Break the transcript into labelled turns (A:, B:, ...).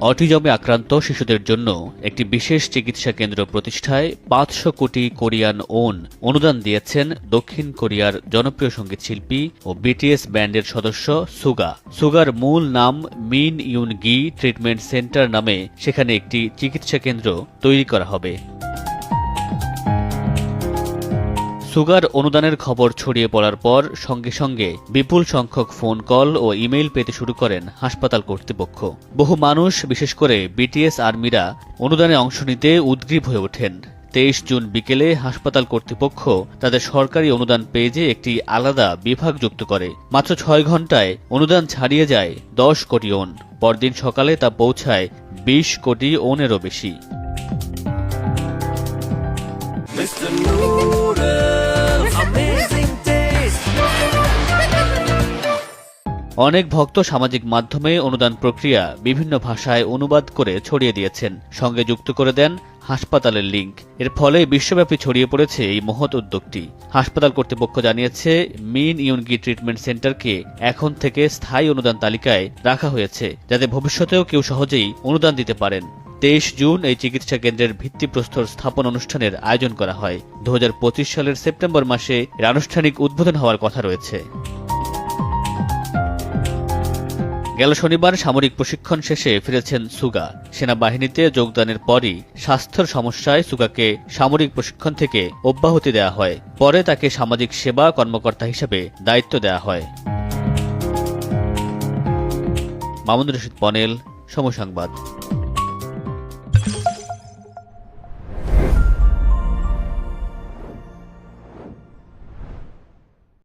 A: অটিজমে আক্রান্ত শিশুদের জন্য একটি বিশেষ চিকিৎসা কেন্দ্র প্রতিষ্ঠায় ৫০০ কোটি কোরিয়ান ওন অনুদান দিয়েছেন দক্ষিণ কোরিয়ার জনপ্রিয় সঙ্গীত শিল্পী ও বিটিএস ব্যান্ডের সদস্য সুগা। সুগার মূল নাম মিন ইউন গি ট্রিটমেন্ট সেন্টার নামে সেখানে একটি চিকিৎসা কেন্দ্র তৈরি করা হবে। সুগার অনুদানের খবর ছড়িয়ে পড়ার পর সঙ্গে সঙ্গে বিপুল সংখ্যক ফোন কল ও ইমেইল পেতে শুরু করেন হাসপাতাল কর্তৃপক্ষ। বহু মানুষ, বিশেষ করে বিটিএস আর্মিরা অনুদানে অংশ নিতে উদ্গ্রীব হয়ে ওঠেন। ২৩ জুন বিকেলে হাসপাতাল কর্তৃপক্ষ তাদের সরকারি অনুদান পেজে একটি আলাদা বিভাগ যুক্ত করে। মাত্র ৬ ঘণ্টায় অনুদান ছাড়িয়ে যায় ১০ কোটি ওন। পরদিন সকালে তা পৌঁছায় ২০ কোটি ওনেরও বেশি। অনেক ভক্ত সামাজিক মাধ্যমে অনুদান প্রক্রিয়া বিভিন্ন ভাষায় অনুবাদ করে ছড়িয়ে দিয়েছেন, সঙ্গে যুক্ত করে দেন হাসপাতালের লিঙ্ক। এর ফলে বিশ্বব্যাপী ছড়িয়ে পড়েছে এই মহৎ উদ্যোগটি। হাসপাতাল কর্তৃপক্ষ জানিয়েছে, মিন ইউনগি ট্রিটমেন্ট সেন্টারকে এখন থেকে স্থায়ী অনুদান তালিকায় রাখা হয়েছে, যাতে ভবিষ্যতেও কেউ সহজেই অনুদান দিতে পারেন। ২৩ জুন এই চিকিৎসা কেন্দ্রের ভিত্তিপ্রস্তর স্থাপন অনুষ্ঠানের আয়োজন করা হয়। ২০২৫ সালের সেপ্টেম্বর মাসে এর আনুষ্ঠানিক উদ্বোধন হওয়ার কথা রয়েছে। গেল শনিবার সামরিক প্রশিক্ষণ শেষে ফিরেছেন সুগা। সেনাবাহিনীতে যোগদানের পরই স্বাস্থ্যের সমস্যায় সুগাকে সামরিক প্রশিক্ষণ থেকে অব্যাহতি দেওয়া হয়। পরে তাকে সামাজিক সেবা কর্মকর্তা হিসেবে দায়িত্ব দেওয়া হয়। মামুনুর রশিদ পনেল, সময় সংবাদ।